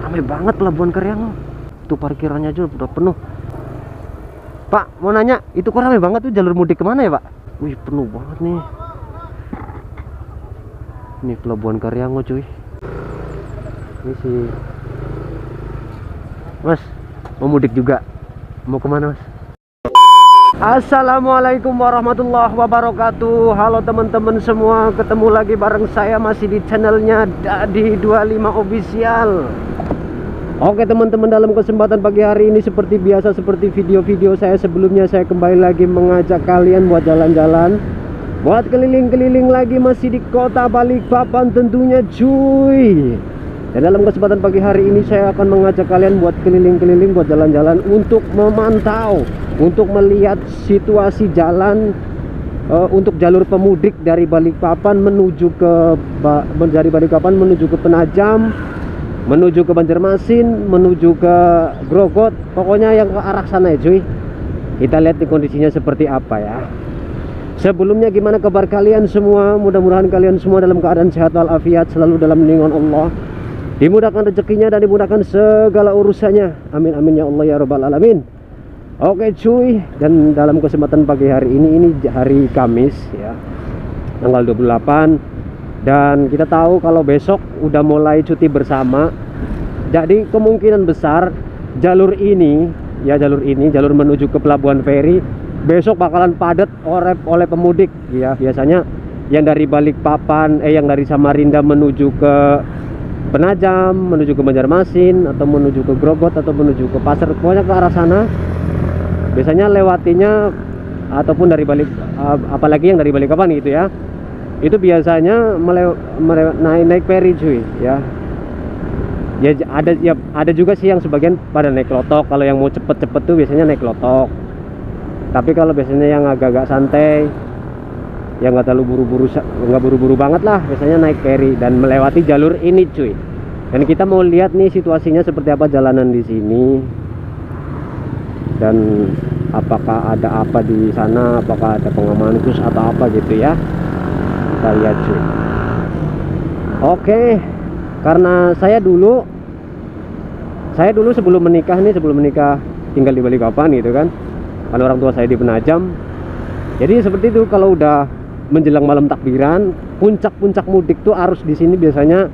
Ramai banget Pelabuhan Karyango. Itu parkirannya aja udah penuh. Pak, mau nanya, itu kok ramai banget tuh jalur mudik kemana ya Pak? Wih, penuh banget nih. Ini Pelabuhan Karyango cuy. Ini sih Mas, mau mudik juga? Mau kemana Mas? Assalamualaikum warahmatullahi wabarakatuh. Halo teman-teman semua, ketemu lagi bareng saya masih di channelnya Dadi 25 Official. Oke teman-teman, dalam kesempatan pagi hari ini seperti biasa, seperti video-video saya sebelumnya, saya kembali lagi mengajak kalian buat jalan-jalan, buat keliling-keliling lagi masih di kota Balikpapan tentunya cuy. Dan dalam kesempatan pagi hari ini saya akan mengajak kalian buat keliling-keliling, buat jalan-jalan untuk memantau, untuk melihat situasi jalan untuk jalur pemudik dari Balikpapan menuju ke Penajam, menuju ke Banjarmasin, menuju ke Grogol, pokoknya yang ke arah sana ya cuy. Kita lihat di kondisinya seperti apa ya. Sebelumnya gimana kabar kalian semua? Mudah-mudahan kalian semua dalam keadaan sehat walafiat, selalu dalam lindungan Allah, dimudahkan rezekinya dan dimudahkan segala urusannya. Amin amin ya Allah ya rabbal alamin. Oke cuy, dan dalam kesempatan pagi hari ini hari Kamis ya, tanggal 28. Dan kita tahu kalau besok udah mulai cuti bersama. Jadi kemungkinan besar jalur ini, jalur menuju ke Pelabuhan Feri besok bakalan padat oleh pemudik ya. Biasanya yang dari Balikpapan, yang dari Samarinda menuju ke Penajam, menuju ke Banjarmasin, atau menuju ke Grogol, atau menuju ke Pasar, pokoknya ke arah sana biasanya lewatinya, ataupun dari apalagi yang dari Balikpapan gitu ya, itu biasanya naik feri cuy ya. Ya ada juga sih yang sebagian pada naik lotok. Kalau yang mau cepet-cepet tuh biasanya naik lotok. Tapi kalau biasanya yang agak-agak santai, yang nggak terlalu buru-buru banget lah, biasanya naik feri dan melewati jalur ini cuy. Dan kita mau lihat nih situasinya seperti apa jalanan di sini, dan apakah ada apa di sana, apakah ada pengamanan khusus atau apa gitu ya. Kita lihat cuy. Oke, karena saya dulu sebelum menikah tinggal di Balikpapan gitu kan orang tua saya di Penajam. Jadi seperti itu, kalau udah menjelang malam takbiran, puncak mudik tuh arus di sini biasanya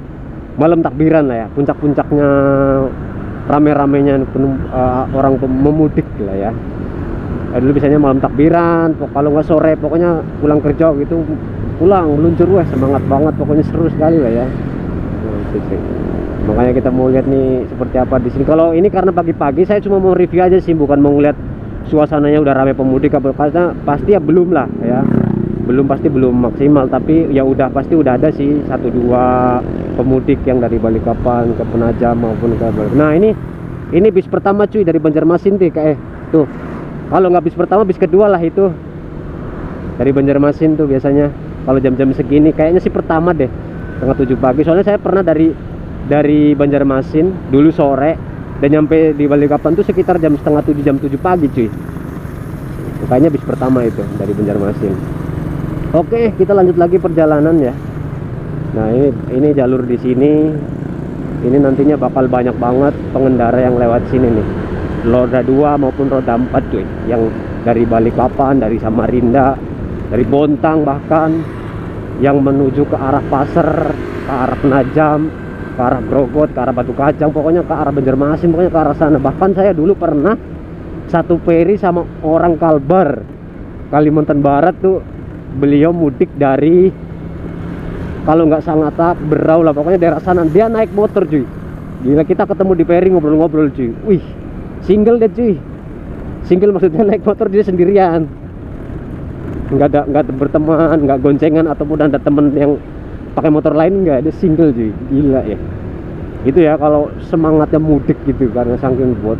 malam takbiran lah ya, puncaknya rame-ramenya orang memudik lah ya. Dulu biasanya malam takbiran, kalau nggak sore, pokoknya pulang kerja gitu, pulang meluncur, wah semangat banget, pokoknya seru sekali lah ya. Makanya kita mau lihat nih seperti apa di sini. Kalau ini karena pagi-pagi, saya cuma mau review aja sih, bukan mau ngeliat suasananya udah ramai pemudik, karena pasti ya belum lah ya, pasti belum maksimal, tapi ya udah pasti udah ada sih 1-2 pemudik yang dari Balikpapan ke Penajam maupun ke nah ini bis pertama cuy dari Banjarmasin tuh. Kalau nggak bis pertama, bis kedua lah itu dari Banjarmasin tuh biasanya. Kalau jam-jam segini kayaknya sih pertama deh, setengah 7 pagi. Soalnya saya pernah dari Banjarmasin dulu sore, dan nyampe di Balikpapan tuh sekitar jam setengah 7, jam 7 pagi cuy. Kayaknya bis pertama itu dari Banjarmasin. Oke, kita lanjut lagi perjalanan ya. Nah ini jalur di sini, ini nantinya bakal banyak banget pengendara yang lewat sini nih, roda 2 maupun roda 4 cuy, yang dari Balikpapan, dari Samarinda, dari Bontang, bahkan yang menuju ke arah Pasar, ke arah Penajam, ke arah Grogol, ke arah Batu Kacang, pokoknya ke arah Banjarmasin, pokoknya ke arah sana. Bahkan saya dulu pernah satu feri sama orang Kalbar, Kalimantan Barat tuh, beliau mudik dari, kalau nggak Sangatta, Berau lah, pokoknya daerah sana. Dia naik motor cuy, gila, kita ketemu di feri ngobrol-ngobrol cuy. Wih, single deh cuy. Single maksudnya naik motor dia sendirian, nggak berteman, nggak goncengan, ataupun ada temen yang pakai motor lain, nggak ada, single cuy. Gila ya itu ya, kalau semangatnya mudik gitu, karena saking buat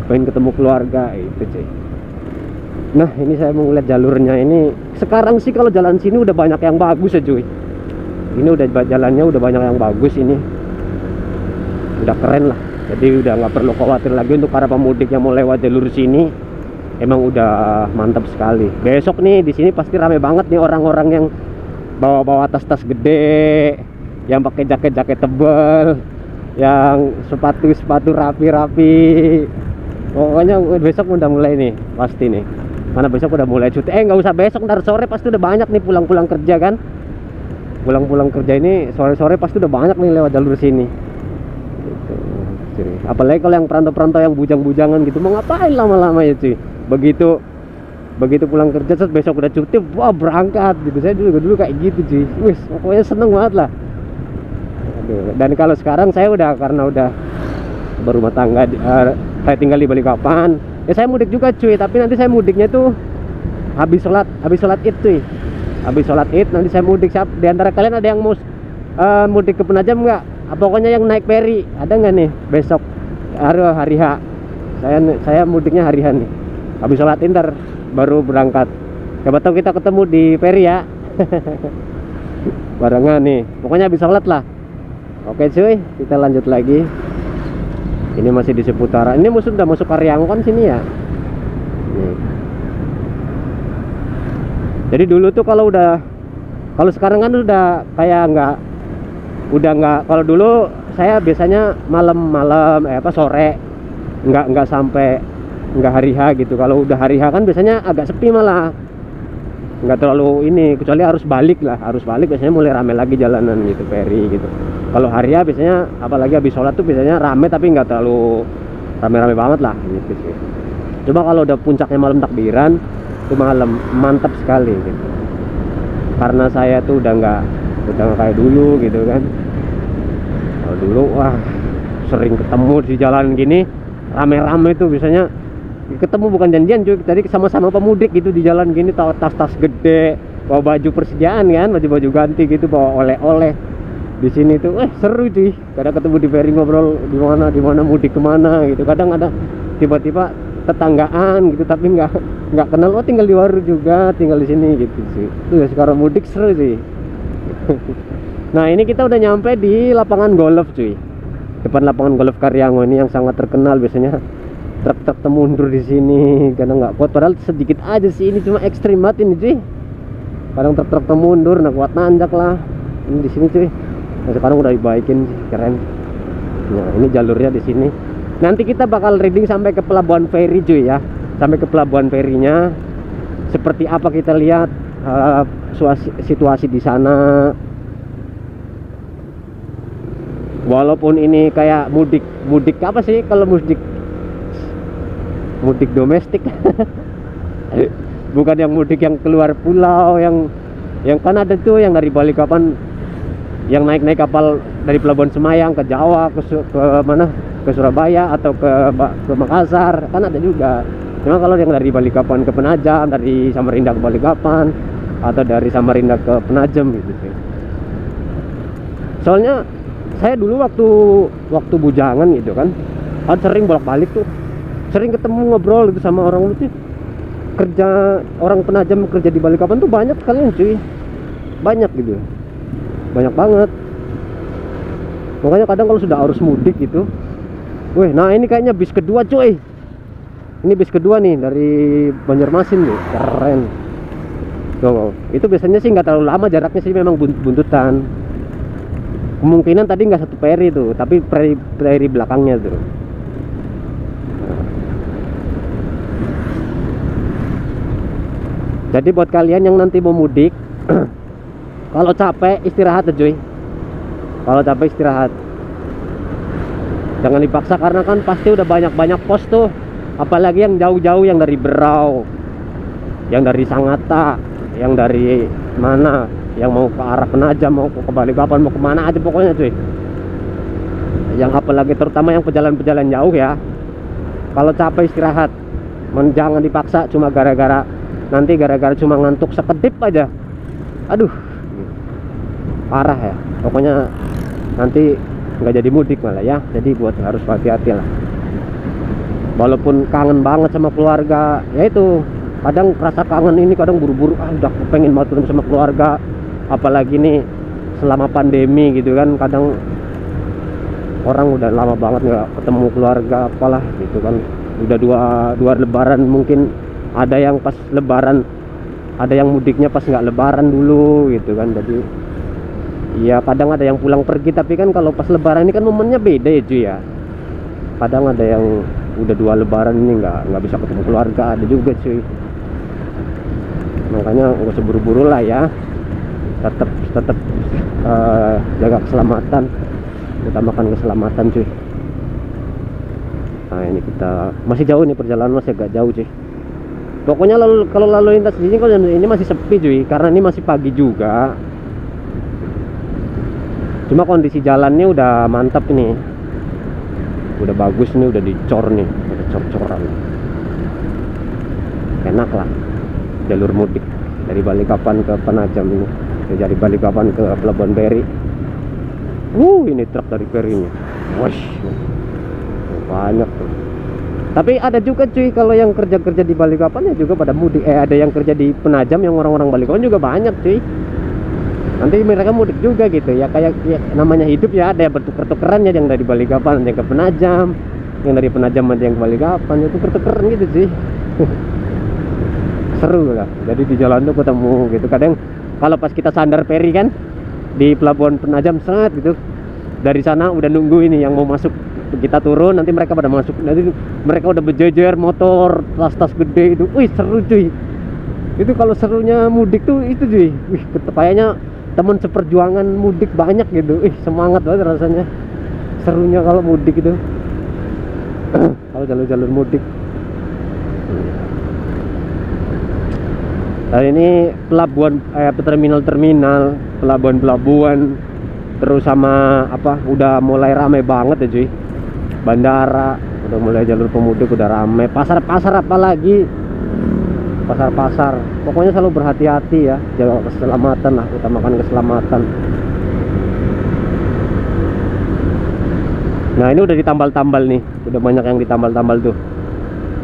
pengen ketemu keluarga itu cuy. Nah ini saya mau lihat jalurnya ini. Sekarang sih kalau jalan sini udah banyak yang bagus ya cuy. Ini udah jalannya udah banyak yang bagus, ini udah keren lah. Jadi udah nggak perlu khawatir lagi untuk para pemudik yang mau lewat jalur sini. Emang udah mantap sekali. Besok nih di sini pasti rame banget nih orang-orang yang bawa-bawa tas-tas gede, yang pakai jaket-jaket tebal, yang sepatu rapi-rapi. Pokoknya besok udah mulai nih pasti nih, karena besok udah mulai cuti. Nggak usah besok, ntar sore pasti udah banyak nih pulang-pulang kerja kan. Pulang-pulang kerja ini sore-sore pasti udah banyak nih lewat jalur sini gitu. Apalagi kalau yang perantau-perantau yang bujang-bujangan gitu, mau ngapain lama-lama ya cuy. Begitu pulang kerja terus besok udah cuti, wah berangkat gitu. Saya dulu kayak gitu cuy. Wih, pokoknya seneng banget lah. Aduh. Dan kalau sekarang saya udah, karena udah berumah tangga, saya tinggal di Balikpapan ya, saya mudik juga cuy. Tapi nanti saya mudiknya tuh habis sholat id cuy. Habis sholat id nanti saya mudik. Siap di antara kalian ada yang mau mudik ke Penajam nggak? Pokoknya yang naik ferry ada nggak nih besok hari H? Saya mudiknya hari H nih. Habis sholat id ntar baru berangkat. Coba tahu kita ketemu di ferry ya. Barengan nih. Pokoknya habis sholat lah. Oke cuy, kita lanjut lagi. Ini masih di seputaran. Ini sudah masuk Karyangon sini ya. Nih. Jadi dulu tuh kalau sekarang kan udah kayak nggak. Kalau dulu saya biasanya malam-malam sore, nggak sampai nggak hari H gitu. Kalau udah hari H kan biasanya agak sepi, malah nggak terlalu ini, kecuali harus balik biasanya mulai rame lagi jalanan gitu, ferry gitu. Kalau hari H biasanya apalagi habis sholat tuh biasanya rame, tapi nggak terlalu rame-rame banget lah gitu sih. Coba kalau udah puncaknya malam takbiran itu malam mantap sekali gitu. Karena saya tuh udah nggak kayak dulu gitu kan. Kalau dulu wah sering ketemu di jalan gini rame-rame tuh, biasanya ketemu bukan janjian cuy, tadi sama-sama pemudik gitu di jalan gini, tahu tas-tas gede, bawa baju persediaan kan, baju ganti gitu, bawa oleh-oleh. Di sini tuh seru cuy. Kadang ketemu di ferry ngobrol di mana mudik kemana gitu. Kadang ada tiba-tiba tetanggaan gitu, tapi nggak kenal, tinggal di Waru juga, tinggal di sini gitu sih. Tuh ya, sekarang mudik seru sih. Nah ini kita udah nyampe di lapangan golf cuy, depan lapangan golf Karyangon ini yang sangat terkenal. Biasanya truk-truk mundur di sini, kadang nggak kuat, padahal sedikit aja sih, ini cuma ekstrim banget ini cuy. Kadang truk-truk mundur nggak kuat, nanjak lah ini di sini cuy. Nah, sekarang udah dibaikin sih, keren. Nah ini jalurnya di sini. Nanti kita bakal reading sampai ke pelabuhan feri cuy ya, sampai ke pelabuhan ferinya seperti apa kita lihat situasi di sana. Walaupun ini kayak mudik apa sih, kalau mudik domestik. Bukan yang mudik yang keluar pulau, yang kan ada tuh yang dari Balikpapan, yang naik kapal dari Pelabuhan Semayang ke Jawa, ke mana, ke Surabaya atau ke Makassar, kan ada juga. Cuma kalau yang dari Balikpapan ke Penajam, dari Samarinda ke Balikpapan, atau dari Samarinda ke Penajam gitu sih. Soalnya saya dulu waktu bujangan gitu kan sering bolak-balik tuh, sering ketemu ngobrol gitu sama orang itu orang Penajam kerja di Balikpapan tuh banyak sekali cuy, banyak gitu, banyak banget. Makanya kadang kalau sudah arus mudik gitu, nah ini kayaknya bis kedua cuy, ini bis kedua nih dari Banjarmasin nih, keren tuh. Itu biasanya sih nggak terlalu lama jaraknya sih, memang buntutan. Kemungkinan tadi nggak satu ferry tuh, tapi ferry belakangnya tuh. Jadi buat kalian yang nanti mau mudik, kalau capek istirahat ya cuy. Kalau capek istirahat, jangan dipaksa, karena kan pasti udah banyak pos tuh. Apalagi yang jauh-jauh, yang dari Berau, yang dari Sangatta, yang dari mana, yang mau ke arah Penajam, mau ke Balikpapan, mau kemana aja pokoknya cuy. Yang apalagi terutama yang pejalan-pejalan jauh ya, kalau capek istirahat, jangan dipaksa cuma gara-gara cuma ngantuk sekedip aja. Aduh, parah ya. Pokoknya nanti nggak jadi mudik malah ya. Jadi buat harus hati-hati lah. Walaupun kangen banget sama keluarga, ya itu kadang rasa kangen ini, kadang buru-buru udah pengen banget ketemu sama keluarga. Apalagi nih selama pandemi gitu kan, kadang orang udah lama banget nggak ketemu keluarga apalah gitu kan. Udah dua lebaran, mungkin ada yang pas lebaran, ada yang mudiknya pas nggak lebaran dulu gitu kan. Jadi ya kadang ada yang pulang pergi, tapi kan kalau pas lebaran ini kan momennya beda ya cuy ya. Kadang ada yang udah 2 lebaran ini nggak bisa ketemu keluarga, ada juga cuy. Makanya nggak usah buru-buru lah ya, tetap jaga keselamatan, utamakan keselamatan cuy. Nah ini kita masih jauh nih, perjalanan masih agak jauh cuy. Pokoknya kalau lalu lintas di sini kalau ini masih sepi cuy, karena ini masih pagi juga. Cuma kondisi jalannya udah mantap ini, udah bagus nih, udah dicor nih, udah cor-coran, enak lah. Jalur mudik dari Balikpapan ke Penajam ini, dari Balikpapan ke Pelabuhan Peri. Ini truk dari Peri nih, wush, banyak tuh. Tapi ada juga cuy, kalau yang kerja-kerja di Balikpapan ya juga pada mudik. Ada yang kerja di Penajam, yang orang-orang Balikpapan juga banyak cuy. Nanti mereka mudik juga gitu ya, kayak ya, namanya hidup ya, ada yang bertuker-tukeran ya, yang dari Balikpapan ada yang ke Penajam, yang dari Penajam ada yang ke Balikpapan, itu tuker-tukeran gitu sih. Seru lah. Jadi di jalan tuh ketemu gitu. Kadang kalau pas kita sandar Peri kan di Pelabuhan Penajam sangat gitu, dari sana udah nunggu ini yang mau masuk, kita turun, nanti mereka pada masuk, nanti mereka udah berjejer motor, tas-tas gede itu. Wih seru cuy. Itu kalau serunya mudik tuh itu cuy. Wih kayaknya teman seperjuangan mudik banyak gitu. Ih semangat banget rasanya. Serunya kalau mudik itu. Kalau jalur-jalur mudik. Nah ini pelabuhan, terminal-terminal, pelabuhan-pelabuhan, terus sama apa, udah mulai ramai banget ya cuy. Bandara udah mulai, jalur pemudik udah ramai, pasar-pasar apalagi, pasar-pasar. Pokoknya selalu berhati-hati ya, jaga keselamatan lah, utamakan keselamatan. Nah ini udah ditambal-tambal nih, udah banyak yang ditambal-tambal tuh.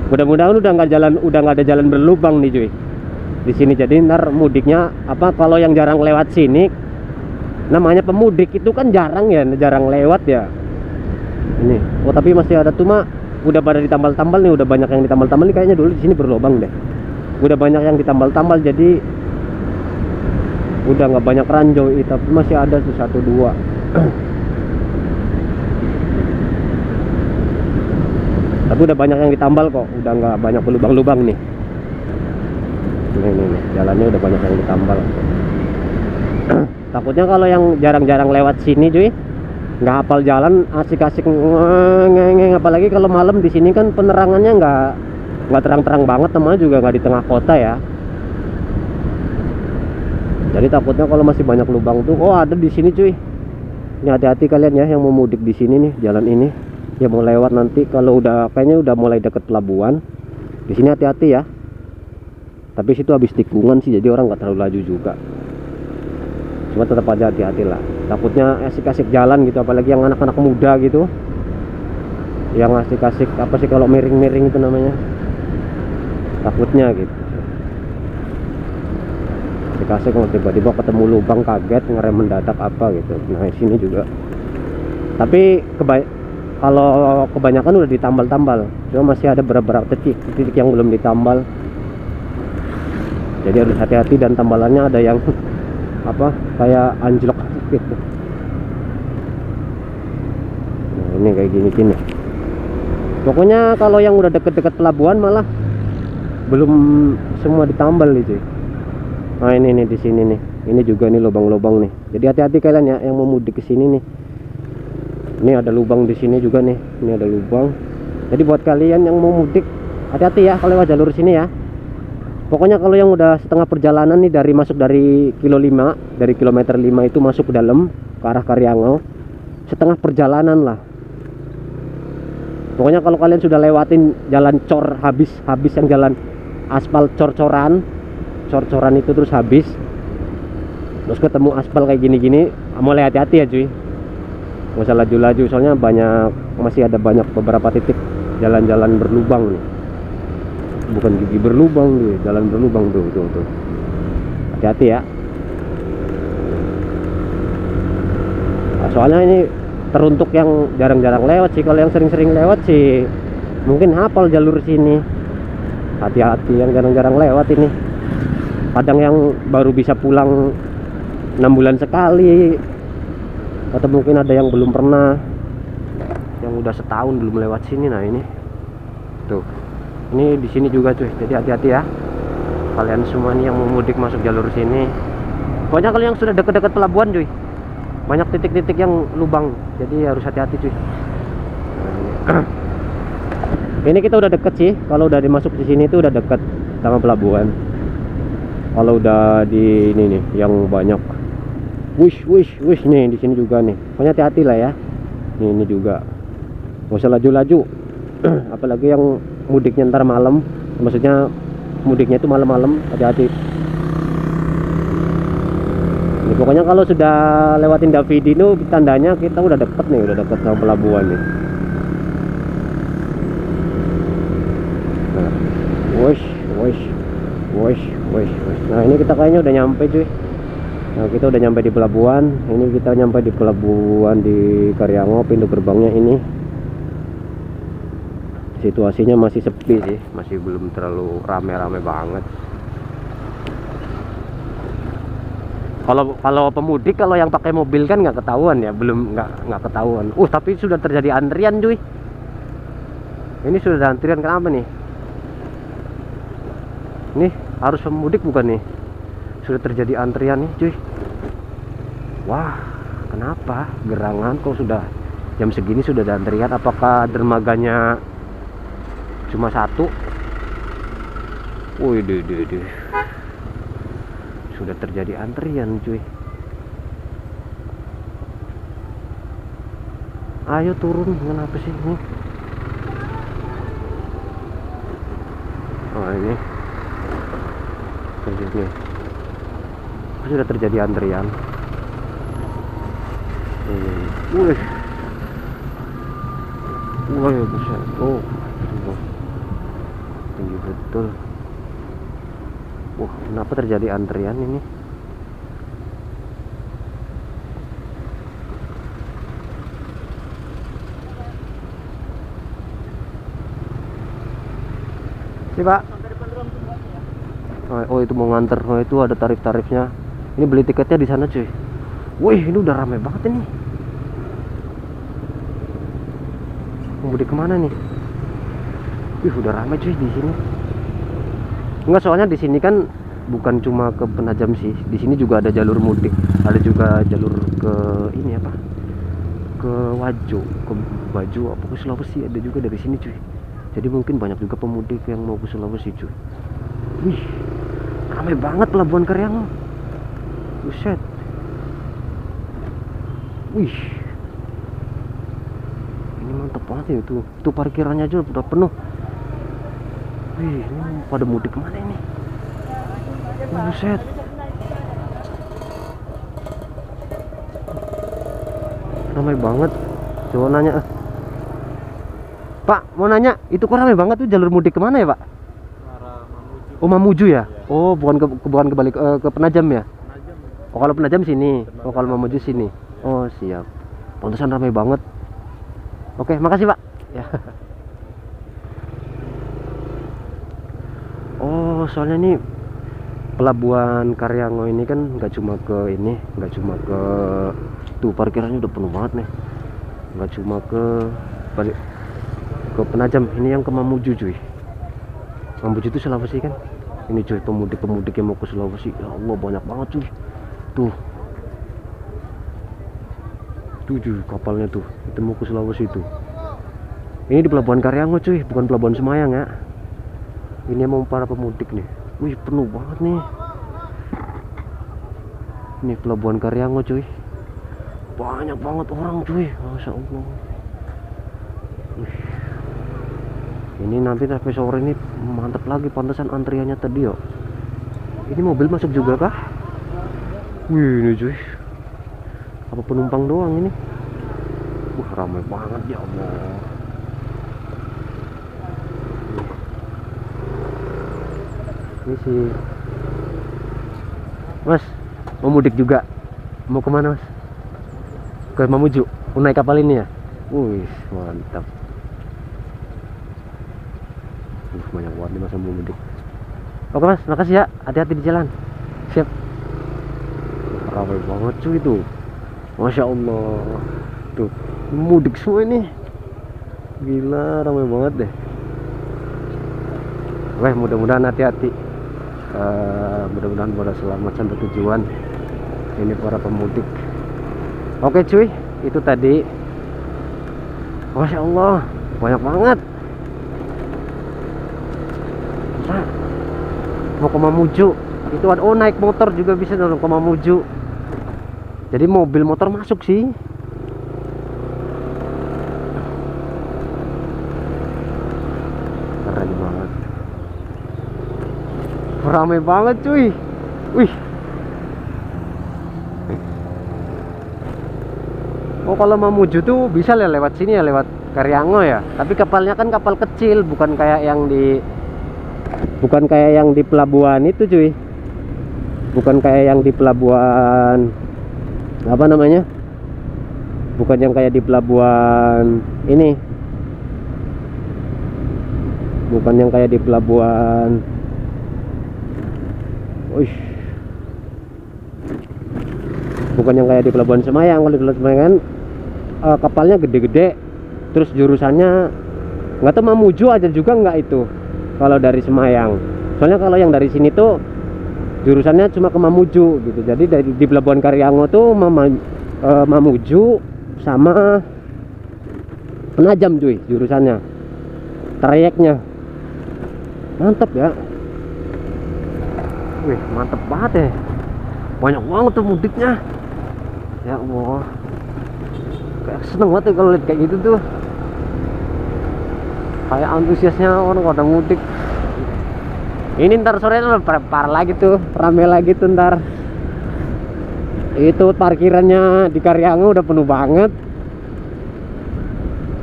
Mudah-mudahan udah nggak ada jalan berlubang nih cuy di sini. Jadi ntar mudiknya apa, kalau yang jarang lewat sini, namanya pemudik itu kan jarang lewat ya. Ini, oh tapi masih ada tuh mak, udah pada ditambal-tambal nih, udah banyak yang ditambal-tambal nih. Kayaknya dulu di sini berlubang deh, udah banyak yang ditambal-tambal, jadi udah nggak banyak ranjau, tapi masih ada tuh 1-2. Tapi udah banyak yang ditambal kok, udah nggak banyak berlubang-lubang nih. Nih, jalannya udah banyak yang ditambal. Takutnya kalau yang jarang-jarang lewat sini cuy, nggak hafal jalan, asik-asik ngeng, apalagi kalau malam di sini kan penerangannya nggak terang-terang banget, namanya juga nggak di tengah kota ya. Jadi takutnya kalau masih banyak lubang tuh, oh ada di sini cuy. Ini hati-hati kalian ya yang mau mudik di sini nih, jalan ini ya, mau lewat nanti kalau kayaknya udah mulai deket pelabuhan. Di sini hati-hati ya. Tapi situ habis tikungan sih, jadi orang nggak terlalu laju juga. Cuma tetap aja hati-hati lah. Takutnya asik-asik jalan gitu, apalagi yang anak-anak muda gitu, yang asik-asik apa sih kalau miring-miring itu namanya, takutnya gitu. Asik-asik kalau tiba-tiba ketemu lubang kaget, ngerem mendadak apa gitu. Nah di sini juga. Tapi kalau kebanyakan udah ditambal-tambal, cuma masih ada beberapa titik yang belum ditambal. Jadi harus hati-hati, dan tambalannya ada yang apa kayak anjlok gitu. Nah ini kayak gini. Pokoknya kalau yang udah deket-deket pelabuhan malah belum semua ditambal nih cuy. Nah ini nih di sini nih, ini juga nih lubang-lubang nih. Jadi hati-hati kalian ya yang mau mudik ke sini nih. Ini ada lubang di sini juga nih, ini ada lubang. Jadi buat kalian yang mau mudik, hati-hati ya kalau lewat jalur sini ya. Pokoknya kalau yang udah setengah perjalanan nih, masuk dari dari kilometer 5 itu masuk ke dalam ke arah Karyangau, setengah perjalanan lah. Pokoknya kalau kalian sudah lewatin jalan cor habis yang jalan aspal cor-coran itu terus habis, terus ketemu aspal kayak gini-gini, mulai hati-hati ya cuy. Nggak usah laju-laju, soalnya masih ada beberapa titik jalan-jalan berlubang nih. Bukan gigi berlubang tuh, jalan berlubang tuh. Hati-hati ya. Nah, soalnya ini teruntuk yang jarang-jarang lewat sih. Kalau yang sering-sering lewat sih mungkin hafal jalur sini. Hati-hati yang jarang-jarang lewat ini. Kadang yang baru bisa pulang 6 bulan sekali, atau mungkin ada yang belum pernah, yang udah setahun belum lewat sini. Nah ini tuh, ini di sini juga cuy, jadi hati-hati ya kalian semua nih yang mau mudik masuk jalur sini. Pokoknya kalau yang sudah dekat-dekat pelabuhan cuy, banyak titik-titik yang lubang, jadi harus hati-hati cuy. Nah, ini kita udah deket sih, kalau udah dimasuk di sini itu udah deket sama pelabuhan. Kalau udah di ini nih yang banyak wish nih di sini juga nih, pokoknya hati-hati lah ya. Ini juga nggak usah laju-laju, apalagi yang mudiknya ntar malam, maksudnya mudiknya itu malam-malam, hati-hati. Ini pokoknya kalau sudah lewatin Davidino tandanya kita udah deket nih, udah deket sama pelabuhan nih. Nah, wish. Nah ini kita kayaknya udah nyampe cuy. Nah kita udah nyampe di pelabuhan. Ini kita nyampe di pelabuhan di Karyango, pintu gerbangnya ini. Situasinya masih sepi sih, masih belum terlalu rame-rame banget. Kalau pemudik, kalau yang pakai mobil kan nggak ketahuan ya, belum nggak ketahuan. Tapi sudah terjadi antrian cuy. Ini sudah ada antrian, kenapa nih? Nih harus pemudik bukan nih? Sudah terjadi antrian nih cuy. Wah, kenapa gerangan kok sudah jam segini sudah ada antrian? Apakah dermaganya cuma satu? Wih, sudah terjadi antrian cuy. Ayo turun, kenapa sih ini? Oh ini nih, sudah terjadi antrian. Wih, buset. Oh, tinggi betul. Wah, kenapa terjadi antrian ini? Sih Pak. Oh itu mau nganter. Oh itu ada tarif-tarifnya. Ini beli tiketnya di sana cuy. Wih, ini udah rame banget ini. Mau mudik kemana nih? Wih, udah rame cuy di sini. Enggak, soalnya di sini kan bukan cuma ke Penajam sih. Di sini juga ada jalur mudik. Ada juga jalur ke ini apa? Ke Wajo, ke Baju, apa ke Sulawesi ada juga dari sini cuy. Jadi mungkin banyak juga pemudik yang mau ke Sulawesi cuy. Wih, ramai banget pelabuhan Karyango. Buset. Wih, ini mantap banget ya itu. Itu parkirannya aja udah penuh. Wih, ini pada mudik kemana ini? Buset. Ramai banget. Coba nanya. Pak, mau nanya, itu kok ramai banget tuh jalur mudik kemana ya Pak? Oh, Mamuju ya? Oh, bukan kebalik ke Penajam ya? Oh, kalau Penajam sini. Oh, kalau Mamuju sini. Oh, siap. Pantesan ramai banget. Oke, makasih Pak. Ya. Oh, soalnya nih pelabuhan Karyango ini kan nggak cuma ke ini, nggak cuma ke tuh parkirannya udah penuh banget nih. Nggak cuma ke Penajam, ini yang ke Mamuju cuy. Mamuju itu Sulawesi kan? Ini cuy, pemudik yang mau ke Sulawesi. Ya Allah, banyak banget cuy. Tuh cuy, kapalnya tuh, itu mau ke Sulawesi tuh. Ini di pelabuhan Karyango cuy, bukan pelabuhan Semayang ya. Ini mau para pemudik nih. Wih, penuh banget nih. Ini pelabuhan Karyango cuy. Banyak banget orang cuy, Masya Allah. Wih. Ini nanti sampai sore ini mantap lagi, pantesan antriannya tadi yo. Ini mobil masuk juga kah? Wih, ini cuy. Apa penumpang doang ini? Wah, ramai banget ya Allah. Ini sih Mas, mau mudik juga? Mau kemana Mas? Ke Mamuju? Mau naik kapal ini ya? Wih, mantap. Banyak banget nih masa mau mudik. Oke Mas, makasih ya. Hati-hati di jalan. Siap. Ramai banget cuy itu. Masya Allah, tuh mudik semua ini, gila ramai banget deh. Weh, mudah-mudahan hati-hati, mudah-mudahan pada selamat sampai tujuan ini para pemudik. Oke cuy, itu tadi. Masya Allah, banyak banget. Nah, mau ke Mamuju itu ada, oh naik motor juga bisa dong ke Mamuju. Jadi mobil motor masuk sih. Keren banget, ramai banget cuy. Wih, oh kalau Mamuju tuh bisa ya lewat sini ya, lewat Karyango ya. Tapi kapalnya kan kapal kecil, bukan kayak yang di pelabuhan itu cuy. Bukan kayak yang di pelabuhan apa namanya? Bukan yang kayak di pelabuhan ini. Bukan yang kayak di pelabuhan. Uish. Bukan yang kayak di pelabuhan Semayang. Kalau di pelabuhan Semayang kan kapalnya gede-gede, terus jurusannya nggak tahu Mamuju aja juga nggak itu kalau dari Semayang. Soalnya kalau yang dari sini tuh jurusannya cuma ke Mamuju gitu. Jadi di pelabuhan Karyango tuh Mamuju sama Penajam cuy jurusannya, trayeknya mantap ya. Wih, mantep banget ya, banyak banget tuh mudiknya. Ya Allah, kayak seneng banget tuh kalau lihat kayak gitu tuh, kayak antusiasnya orang pada mudik. Ini ntar sore parah lagi tuh, rame lagi tuh ntar. Itu parkirannya di Karyango udah penuh banget,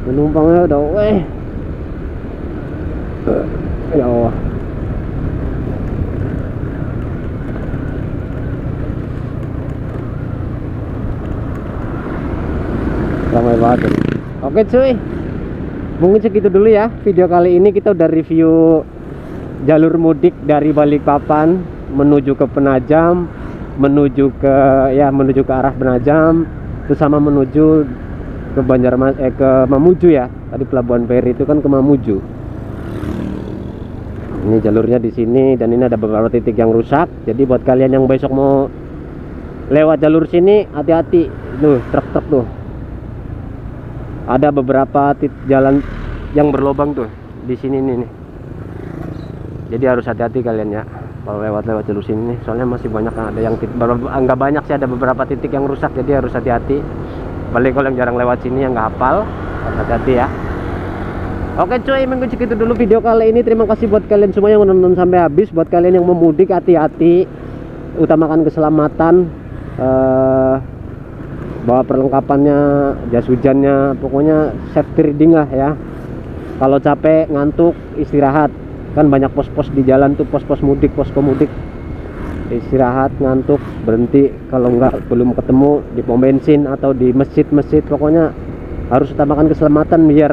penumpangnya udah weh. Ya Allah, ramai banget. Oke cuy, mungkin segitu dulu ya video kali ini. Kita udah review jalur mudik dari Balikpapan menuju ke Penajam, menuju ke arah Penajam, terus sama menuju ke ke Mamuju ya. Tadi pelabuhan feri itu kan ke Mamuju. Ini jalurnya di sini, dan ini ada beberapa titik yang rusak. Jadi buat kalian yang besok mau lewat jalur sini, hati-hati tuh, truk-truk tuh. Ada beberapa jalan yang berlobang tuh di sini nih. Jadi harus hati-hati kalian ya kalau lewat jalur sini nih. Soalnya masih banyak, ada yang nggak banyak sih, ada beberapa titik yang rusak. Jadi harus hati-hati. Balik kalau yang jarang lewat sini, yang nggak hafal, hati-hati ya. Oke cuy, minggu segitu dulu video kali ini. Terima kasih buat kalian semua yang menonton sampai habis. Buat kalian yang memudik, hati-hati, utamakan keselamatan. Bawa perlengkapannya, jas hujannya, pokoknya safety riding lah ya. Kalau capek, ngantuk, istirahat. Kan banyak pos-pos di jalan tuh, pos-pos mudik, posko mudik. Istirahat, ngantuk, berhenti. Kalau nggak, belum ketemu di pom bensin atau di masjid-masjid. Pokoknya harus utamakan keselamatan biar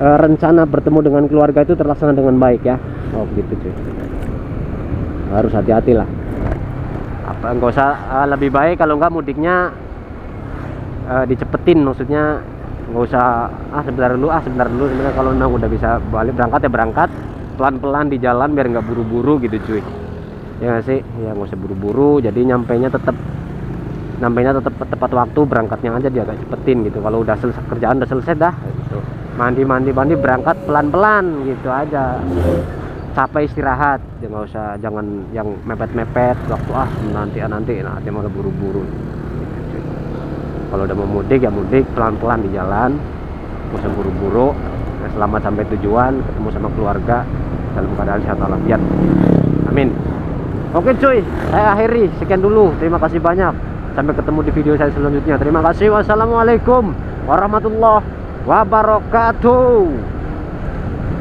rencana bertemu dengan keluarga itu terlaksana dengan baik ya. Oh gitu cuy, harus hati-hati lah. Apa nggak usah, lebih baik kalau nggak mudiknya dicepetin, maksudnya nggak usah sebentar dulu sebenarnya. Kalau udah bisa balik berangkat ya berangkat pelan-pelan di jalan biar nggak buru-buru gitu cuy, ya nggak sih? Ya nggak usah buru-buru, jadi nyampainya tetap tepat waktu. Berangkatnya aja dia agak cepetin gitu. Kalau udah selesai kerjaan, udah selesai dah gitu, mandi berangkat pelan-pelan gitu aja. Capek istirahat, ya nggak usah, jangan yang mepet-mepet waktu, nanti malah buru-buru. Kalau udah mau mudik ya mudik pelan-pelan di jalan, nggak usah buru-buru. Selamat sampai tujuan, ketemu sama keluarga dalam keadaan sehat walafiat. Amin. Oke cuy, saya akhiri sekian dulu. Terima kasih banyak. Sampai ketemu di video saya selanjutnya. Terima kasih. Wassalamualaikum warahmatullahi wabarakatuh.